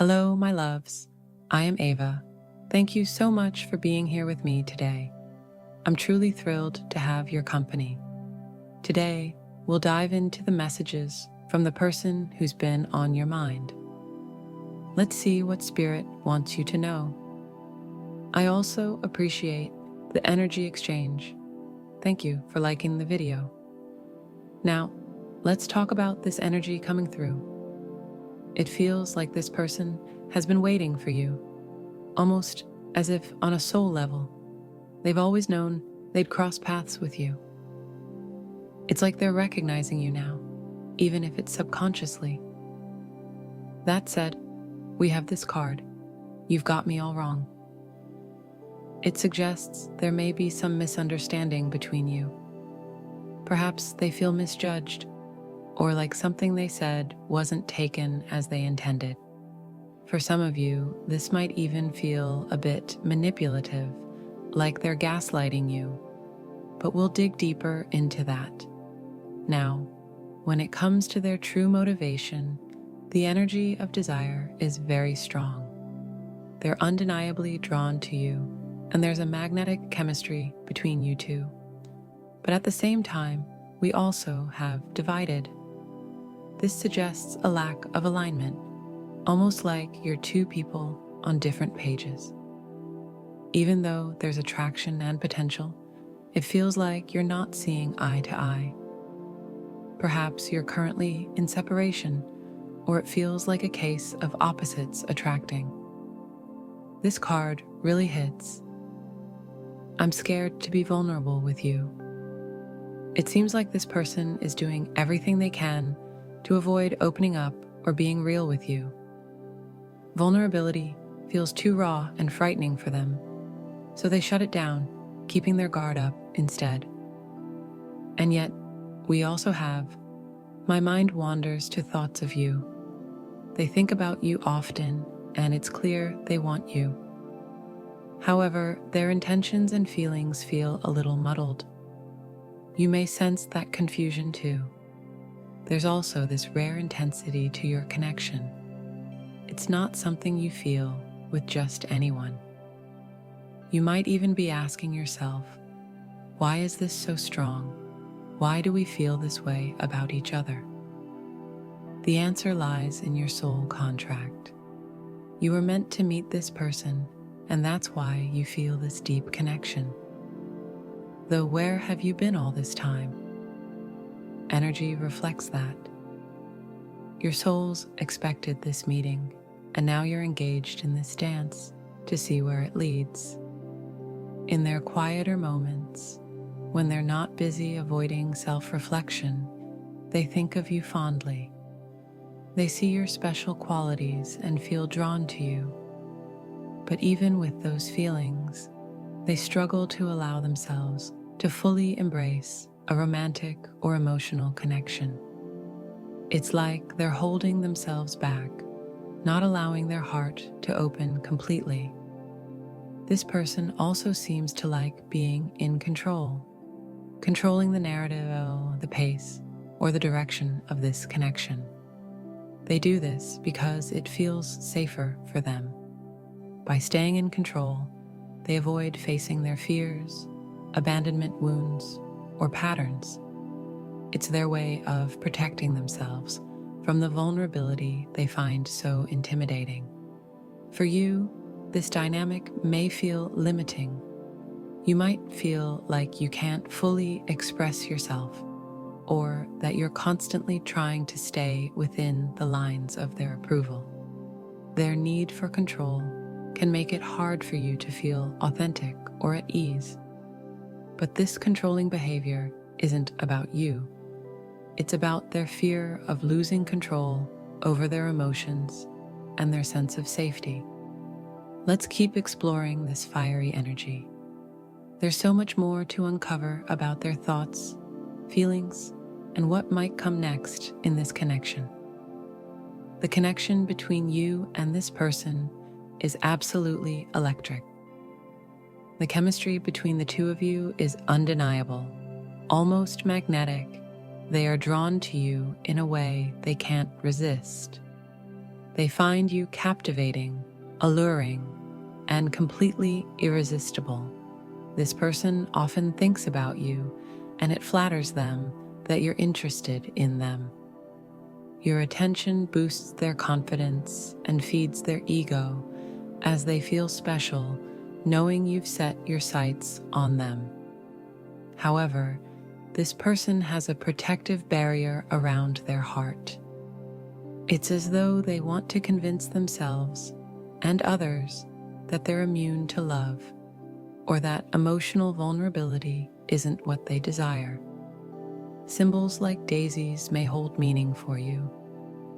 Hello, my loves. I am Ava. Thank you so much for being here with me today. I'm truly thrilled to have your company. Today, we'll dive into the messages from the person who's been on your mind. Let's see what Spirit wants you to know. I also appreciate the energy exchange. Thank you for liking the video. Now, let's talk about this energy coming through. It feels like this person has been waiting for you, almost as if on a soul level. They've always known they'd cross paths with you. It's like they're recognizing you now, even if it's subconsciously. That said, we have this card, You've Got Me All Wrong. It suggests there may be some misunderstanding between you. Perhaps they feel misjudged, or like something they said wasn't taken as they intended. For some of you, this might even feel a bit manipulative, like they're gaslighting you, but we'll dig deeper into that. Now, when it comes to their true motivation, the energy of desire is very strong. They're undeniably drawn to you, and there's a magnetic chemistry between you two. But at the same time, we also have divided. This suggests a lack of alignment, almost like you're two people on different pages. Even though there's attraction and potential, it feels like you're not seeing eye to eye. Perhaps you're currently in separation, or it feels like a case of opposites attracting. This card really hits. I'm scared to be vulnerable with you. It seems like this person is doing everything they can to avoid opening up or being real with you. Vulnerability feels too raw and frightening for them, so they shut it down, keeping their guard up instead. And yet, we also have, my mind wanders to thoughts of you. They think about you often, and it's clear they want you. However, their intentions and feelings feel a little muddled. You may sense that confusion too. There's also this rare intensity to your connection. It's not something you feel with just anyone. You might even be asking yourself, why is this so strong? Why do we feel this way about each other? The answer lies in your soul contract. You were meant to meet this person, and that's why you feel this deep connection. Though where have you been all this time? Energy reflects that. Your souls expected this meeting, and now you're engaged in this dance to see where it leads. In their quieter moments, when they're not busy avoiding self-reflection, they think of you fondly. They see your special qualities and feel drawn to you. But even with those feelings, they struggle to allow themselves to fully embrace a romantic or emotional connection. It's like they're holding themselves back, not allowing their heart to open completely. This person also seems to like being in control, controlling the narrative, the pace, or the direction of this connection. They do this because it feels safer for them. By staying in control, they avoid facing their fears, abandonment wounds, or patterns. It's their way of protecting themselves from the vulnerability they find so intimidating. For you, this dynamic may feel limiting. You might feel like you can't fully express yourself, or that you're constantly trying to stay within the lines of their approval. Their need for control can make it hard for you to feel authentic or at ease. But this controlling behavior isn't about you. It's about their fear of losing control over their emotions and their sense of safety. Let's keep exploring this fiery energy. There's so much more to uncover about their thoughts, feelings, and what might come next in this connection. The connection between you and this person is absolutely electric. The chemistry between the two of you is undeniable, almost magnetic. They are drawn to you in a way they can't resist. They find you captivating, alluring, and completely irresistible. This person often thinks about you, and it flatters them that you're interested in them. Your attention boosts their confidence and feeds their ego as they feel special, knowing you've set your sights on them. However, this person has a protective barrier around their heart. It's as though they want to convince themselves and others that they're immune to love, or that emotional vulnerability isn't what they desire. Symbols like daisies may hold meaning for you,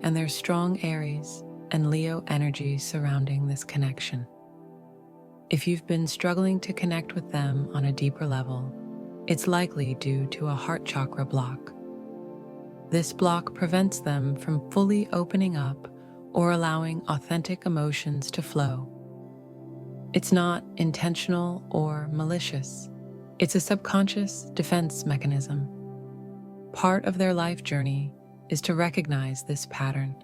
and there's strong Aries and Leo energy surrounding this connection. If you've been struggling to connect with them on a deeper level, it's likely due to a heart chakra block. This block prevents them from fully opening up or allowing authentic emotions to flow. It's not intentional or malicious. It's a subconscious defense mechanism. Part of their life journey is to recognize this pattern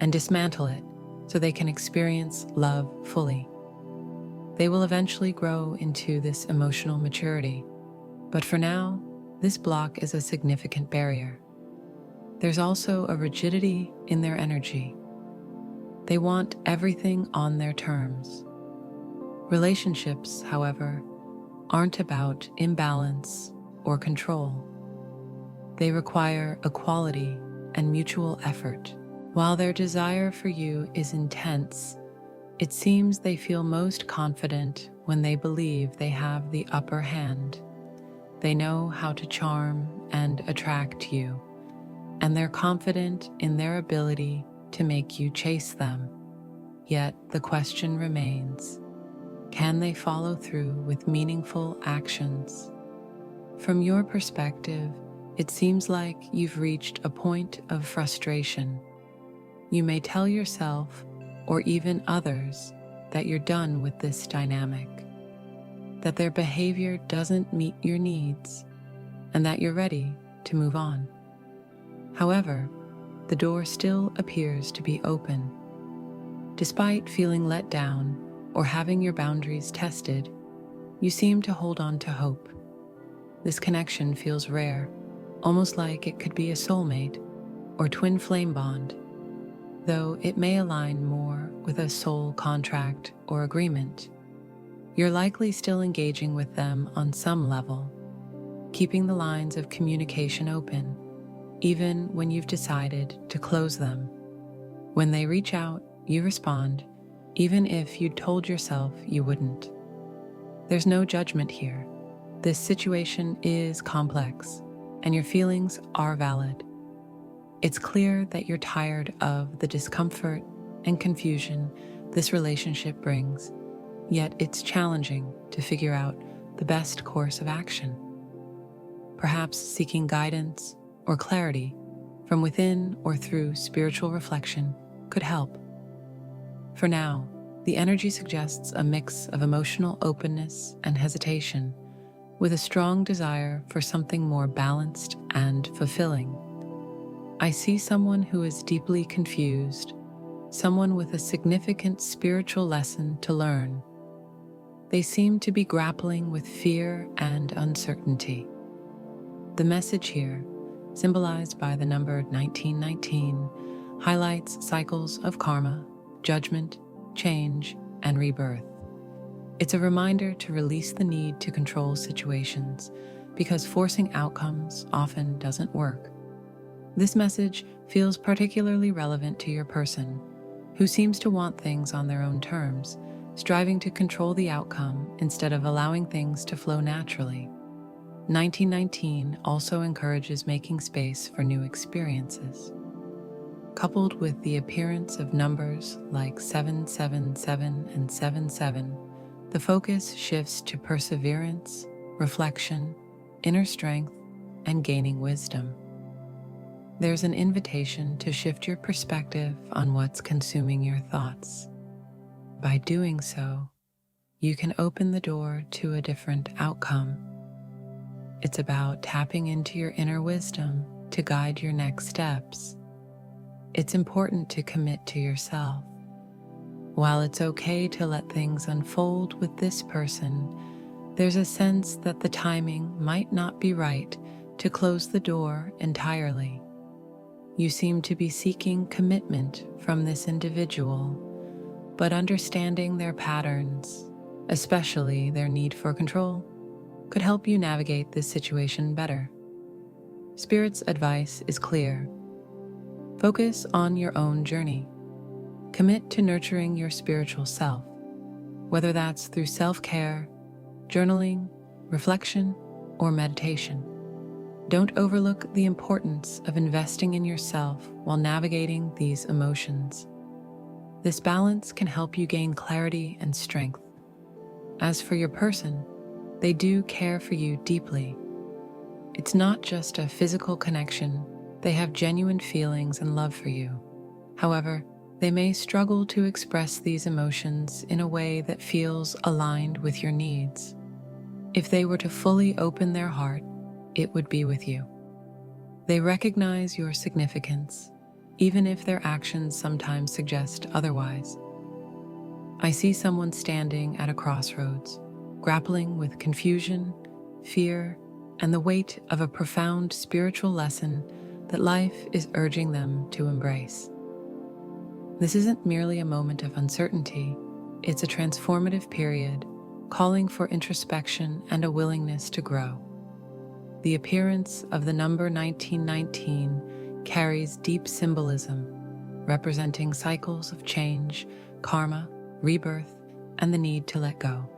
and dismantle it so they can experience love fully. They will eventually grow into this emotional maturity, but for now, this block is a significant barrier. There's also a rigidity in their energy. They want everything on their terms. Relationships, however, aren't about imbalance or control. They require equality and mutual effort. While their desire for you is intense, it seems they feel most confident when they believe they have the upper hand. They know how to charm and attract you, and they're confident in their ability to make you chase them. Yet the question remains, can they follow through with meaningful actions? From your perspective, it seems like you've reached a point of frustration. You may tell yourself, or even others, that you're done with this dynamic, that their behavior doesn't meet your needs, and that you're ready to move on. However, the door still appears to be open. Despite feeling let down or having your boundaries tested, you seem to hold on to hope. This connection feels rare, almost like it could be a soulmate or twin flame bond, though it may align more with a soul contract or agreement. You're likely still engaging with them on some level, keeping the lines of communication open, even when you've decided to close them. When they reach out, you respond, even if you'd told yourself you wouldn't. There's no judgment here. This situation is complex, and your feelings are valid. It's clear that you're tired of the discomfort and confusion this relationship brings, yet it's challenging to figure out the best course of action. Perhaps seeking guidance or clarity from within or through spiritual reflection could help. For now, the energy suggests a mix of emotional openness and hesitation, with a strong desire for something more balanced and fulfilling. I see someone who is deeply confused, someone with a significant spiritual lesson to learn. They seem to be grappling with fear and uncertainty. The message here, symbolized by the number 1919, highlights cycles of karma, judgment, change, and rebirth. It's a reminder to release the need to control situations, because forcing outcomes often doesn't work. This message feels particularly relevant to your person, who seems to want things on their own terms, striving to control the outcome instead of allowing things to flow naturally. 1919 also encourages making space for new experiences. Coupled with the appearance of numbers like 777 and 77, the focus shifts to perseverance, reflection, inner strength, and gaining wisdom. There's an invitation to shift your perspective on what's consuming your thoughts. By doing so, you can open the door to a different outcome. It's about tapping into your inner wisdom to guide your next steps. it's important to commit to yourself. While it's okay to let things unfold with this person, there's a sense that the timing might not be right to close the door entirely. You seem to be seeking commitment from this individual, but understanding their patterns, especially their need for control, could help you navigate this situation better. Spirit's advice is clear. Focus on your own journey. Commit to nurturing your spiritual self, whether that's through self-care, journaling, reflection, or meditation. Don't overlook the importance of investing in yourself while navigating these emotions. This balance can help you gain clarity and strength. As for your person, they do care for you deeply. It's not just a physical connection, they have genuine feelings and love for you. However, they may struggle to express these emotions in a way that feels aligned with your needs. If they were to fully open their heart, it would be with you. They recognize your significance, even if their actions sometimes suggest otherwise. I see someone standing at a crossroads, grappling with confusion, fear, and the weight of a profound spiritual lesson that life is urging them to embrace. This isn't merely a moment of uncertainty, it's a transformative period, calling for introspection and a willingness to grow. The appearance of the number 1919 carries deep symbolism, representing cycles of change, karma, rebirth, and the need to let go.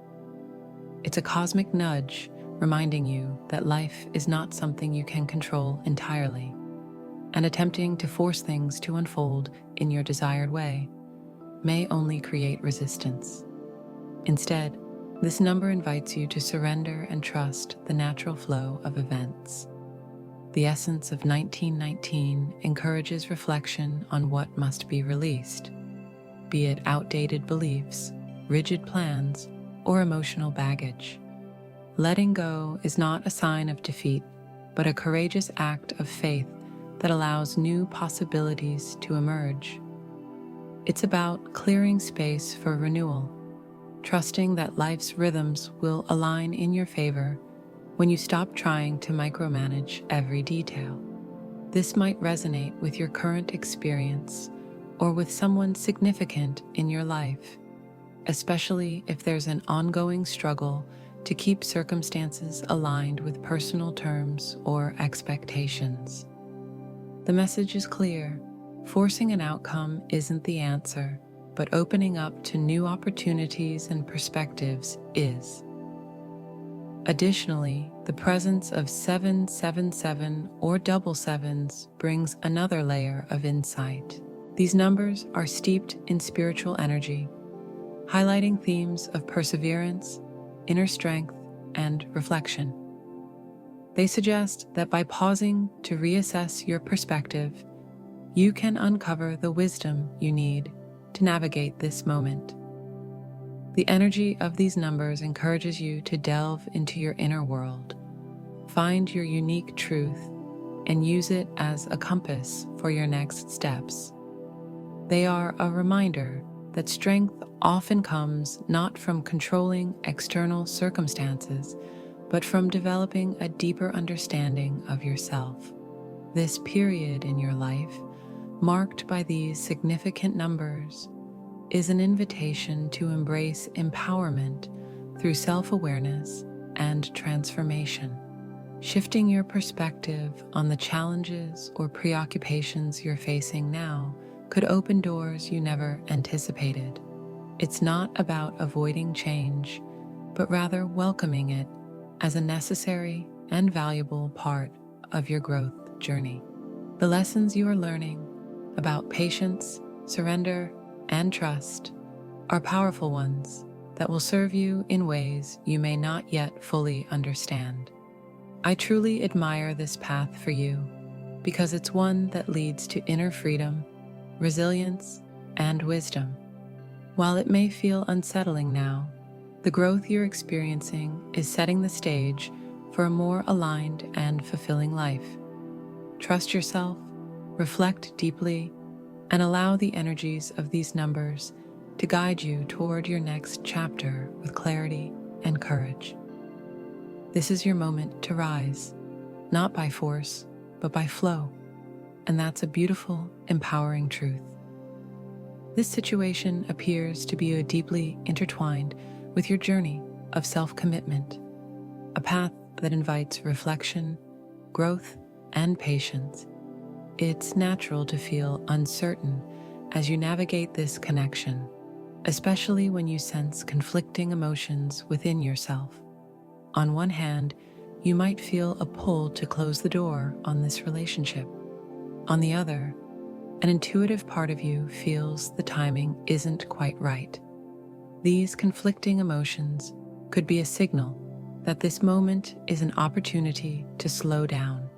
It's a cosmic nudge reminding you that life is not something you can control entirely, and attempting to force things to unfold in your desired way may only create resistance. Instead, this number invites you to surrender and trust the natural flow of events. The essence of 1919 encourages reflection on what must be released, be it outdated beliefs, rigid plans, or emotional baggage. Letting go is not a sign of defeat, but a courageous act of faith that allows new possibilities to emerge. It's about clearing space for renewal, trusting that life's rhythms will align in your favor when you stop trying to micromanage every detail. This might resonate with your current experience or with someone significant in your life, especially if there's an ongoing struggle to keep circumstances aligned with personal terms or expectations. The message is clear. Forcing an outcome isn't the answer, but opening up to new opportunities and perspectives is. Additionally, the presence of 777 or double sevens brings another layer of insight. These numbers are steeped in spiritual energy, highlighting themes of perseverance, inner strength, and reflection. They suggest that by pausing to reassess your perspective, you can uncover the wisdom you need to navigate this moment. The energy of these numbers encourages you to delve into your inner world, find your unique truth, and use it as a compass for your next steps. They are a reminder that strength often comes not from controlling external circumstances, but from developing a deeper understanding of yourself. This period in your life, marked by these significant numbers, is an invitation to embrace empowerment through self-awareness and transformation. Shifting your perspective on the challenges or preoccupations you're facing now could open doors you never anticipated. It's not about avoiding change, but rather welcoming it as a necessary and valuable part of your growth journey. The lessons you are learning about patience, surrender, and trust are powerful ones that will serve you in ways you may not yet fully understand. I truly admire this path for you because it's one that leads to inner freedom, resilience, and wisdom. While it may feel unsettling now, the growth you're experiencing is setting the stage for a more aligned and fulfilling life. Trust yourself, reflect deeply, and allow the energies of these numbers to guide you toward your next chapter with clarity and courage. This is your moment to rise, not by force, but by flow, and that's a beautiful, empowering truth. This situation appears to be deeply intertwined with your journey of self-commitment, a path that invites reflection, growth, and patience. It's natural to feel uncertain as you navigate this connection, especially when you sense conflicting emotions within yourself. On one hand, you might feel a pull to close the door on this relationship. On the other, an intuitive part of you feels the timing isn't quite right. These conflicting emotions could be a signal that this moment is an opportunity to slow down,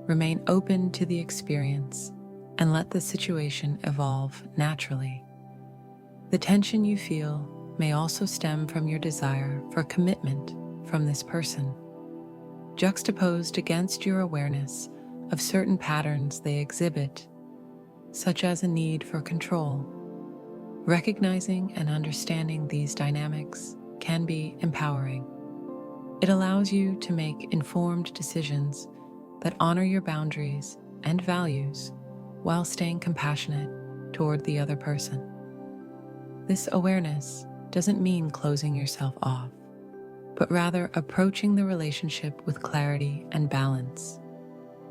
remain open to the experience, and let the situation evolve naturally. The tension you feel may also stem from your desire for commitment from this person, juxtaposed against your awareness of certain patterns they exhibit, such as a need for control. Recognizing and understanding these dynamics can be empowering. It allows you to make informed decisions that honor your boundaries and values while staying compassionate toward the other person. This awareness doesn't mean closing yourself off, but rather approaching the relationship with clarity and balance.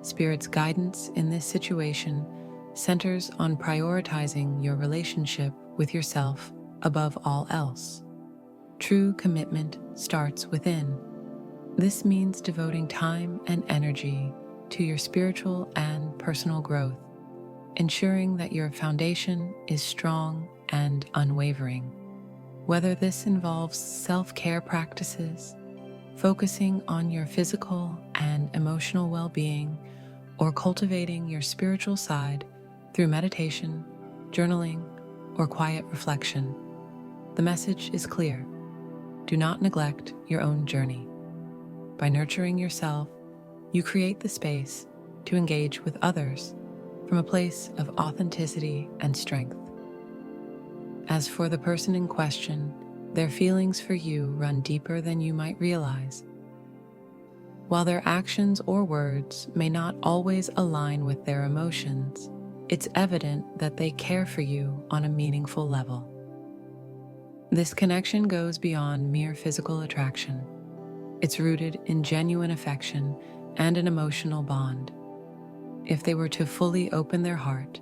Spirit's guidance in this situation centers on prioritizing your relationship with yourself above all else. True commitment starts within. This means devoting time and energy to your spiritual and personal growth, ensuring that your foundation is strong and unwavering. Whether this involves self-care practices, focusing on your physical and emotional well-being, or cultivating your spiritual side through meditation, journaling, or quiet reflection, the message is clear. Do not neglect your own journey. By nurturing yourself, you create the space to engage with others from a place of authenticity and strength. As for the person in question, their feelings for you run deeper than you might realize. While their actions or words may not always align with their emotions, it's evident that they care for you on a meaningful level. This connection goes beyond mere physical attraction. It's rooted in genuine affection and an emotional bond. If they were to fully open their heart,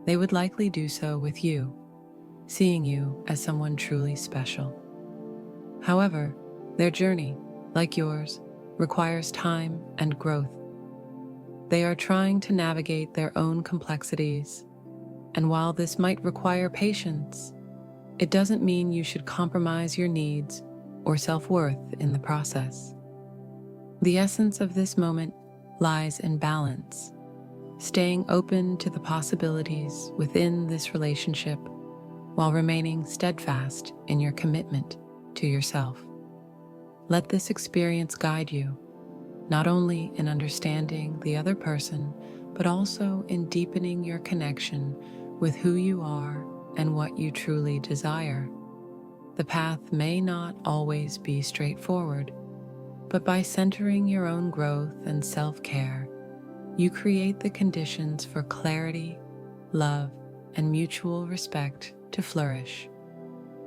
they would likely do so with you, seeing you as someone truly special. However, their journey, like yours, requires time and growth. They are trying to navigate their own complexities, and while this might require patience, it doesn't mean you should compromise your needs or self-worth in the process. The essence of this moment lies in balance, staying open to the possibilities within this relationship while remaining steadfast in your commitment to yourself. Let this experience guide you, not only in understanding the other person, but also in deepening your connection with who you are and what you truly desire. The path may not always be straightforward, but by centering your own growth and self-care, you create the conditions for clarity, love, and mutual respect to flourish,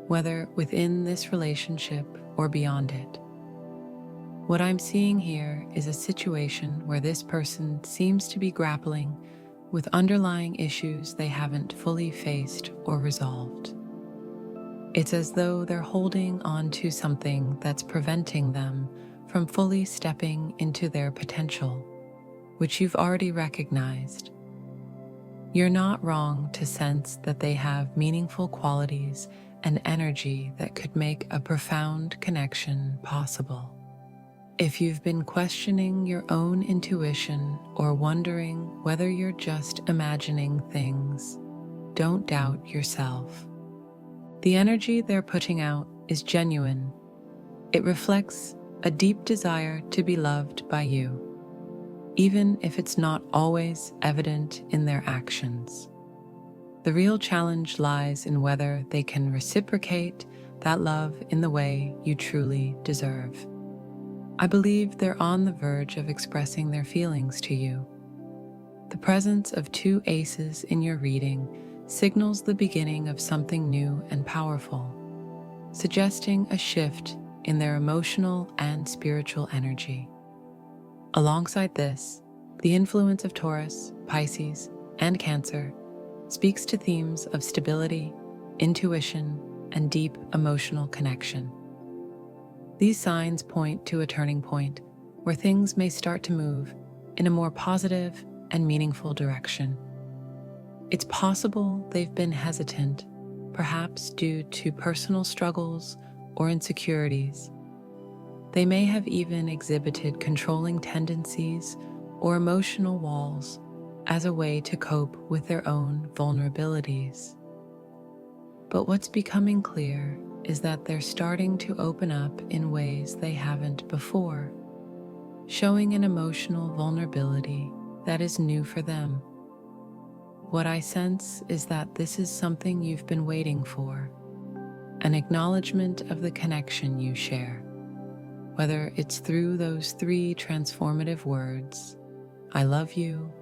whether within this relationship or beyond it. What I'm seeing here is a situation where this person seems to be grappling with underlying issues they haven't fully faced or resolved. It's as though they're holding on to something that's preventing them from fully stepping into their potential, which you've already recognized. You're not wrong to sense that they have meaningful qualities and energy that could make a profound connection possible. If you've been questioning your own intuition or wondering whether you're just imagining things, don't doubt yourself. The energy they're putting out is genuine. It reflects a deep desire to be loved by you, even if it's not always evident in their actions. The real challenge lies in whether they can reciprocate that love in the way you truly deserve. I believe they're on the verge of expressing their feelings to you. The presence of two aces in your reading signals the beginning of something new and powerful, suggesting a shift in their emotional and spiritual energy. Alongside this, the influence of Taurus, Pisces, and Cancer speaks to themes of stability, intuition, and deep emotional connection. These signs point to a turning point where things may start to move in a more positive and meaningful direction. It's possible they've been hesitant, perhaps due to personal struggles or insecurities. They may have even exhibited controlling tendencies or emotional walls as a way to cope with their own vulnerabilities. But what's becoming clear is that they're starting to open up in ways they haven't before, showing an emotional vulnerability that is new for them. What I sense is that this is something you've been waiting for, an acknowledgement of the connection you share, whether it's through those three transformative words, I love you,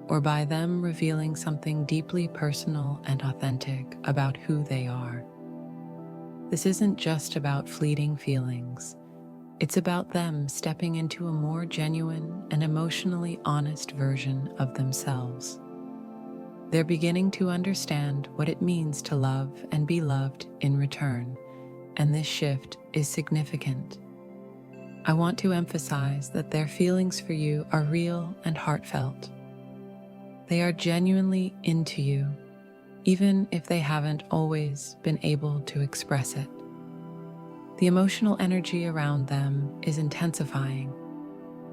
or by them revealing something deeply personal and authentic about who they are. This isn't just about fleeting feelings. It's about them stepping into a more genuine and emotionally honest version of themselves. They're beginning to understand what it means to love and be loved in return, and this shift is significant. I want to emphasize that their feelings for you are real and heartfelt. They are genuinely into you, even if they haven't always been able to express it. The emotional energy around them is intensifying,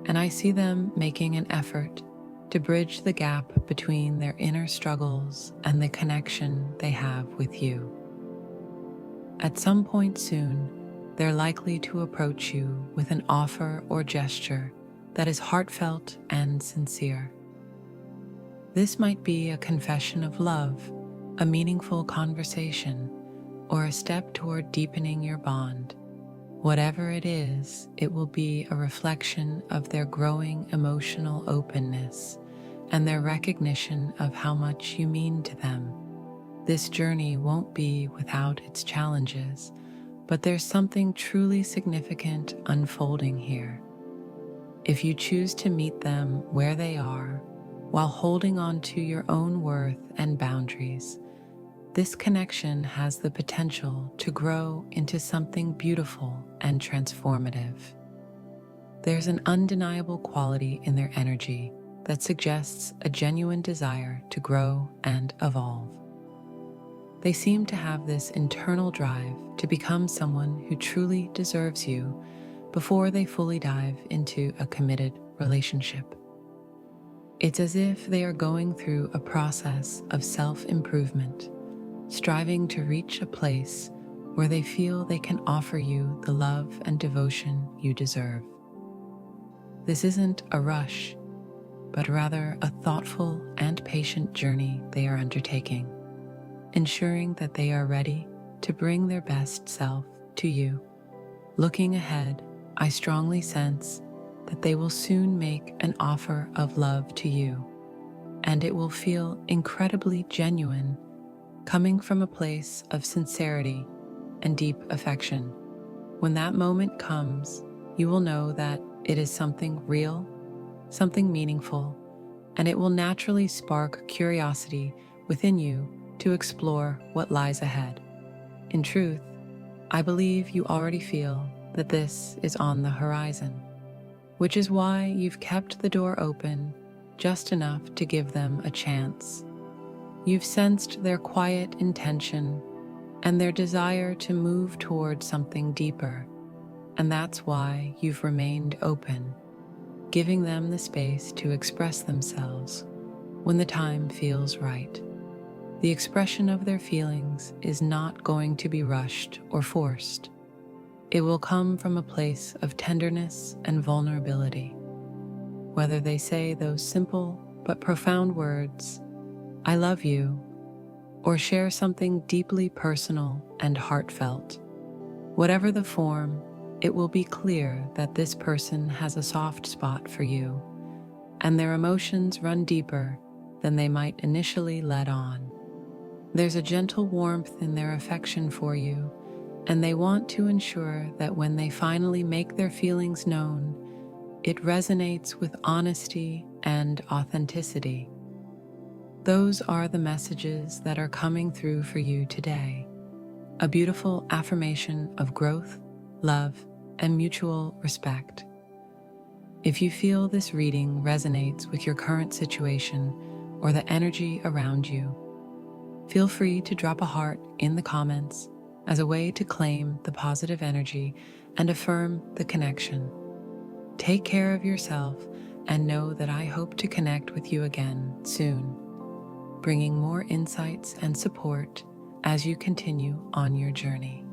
and I see them making an effort to bridge the gap between their inner struggles and the connection they have with you. At some point soon, they're likely to approach you with an offer or gesture that is heartfelt and sincere. This might be a confession of love, a meaningful conversation, or a step toward deepening your bond. Whatever it is, it will be a reflection of their growing emotional openness and their recognition of how much you mean to them. This journey won't be without its challenges, but there's something truly significant unfolding here. If you choose to meet them where they are, while holding on to your own worth and boundaries, this connection has the potential to grow into something beautiful and transformative. There's an undeniable quality in their energy that suggests a genuine desire to grow and evolve. They seem to have this internal drive to become someone who truly deserves you before they fully dive into a committed relationship. It's as if they are going through a process of self-improvement, striving to reach a place where they feel they can offer you the love and devotion you deserve. This isn't a rush, but rather a thoughtful and patient journey they are undertaking, ensuring that they are ready to bring their best self to you. Looking ahead, I strongly sense that they will soon make an offer of love to you, and it will feel incredibly genuine, coming from a place of sincerity and deep affection. When that moment comes, you will know that it is something real, something meaningful, and it will naturally spark curiosity within you to explore what lies ahead. In truth, I believe you already feel that this is on the horizon, which is why you've kept the door open just enough to give them a chance. You've sensed their quiet intention and their desire to move toward something deeper, and that's why you've remained open, giving them the space to express themselves when the time feels right. The expression of their feelings is not going to be rushed or forced. It will come from a place of tenderness and vulnerability. Whether they say those simple but profound words, I love you, or share something deeply personal and heartfelt. Whatever the form, it will be clear that this person has a soft spot for you, and their emotions run deeper than they might initially let on. There's a gentle warmth in their affection for you, and they want to ensure that when they finally make their feelings known, it resonates with honesty and authenticity. Those are the messages that are coming through for you today. A beautiful affirmation of growth, love, and mutual respect. If you feel this reading resonates with your current situation or the energy around you, feel free to drop a heart in the comments as a way to claim the positive energy and affirm the connection. Take care of yourself and know that I hope to connect with you again soon, bringing more insights and support as you continue on your journey.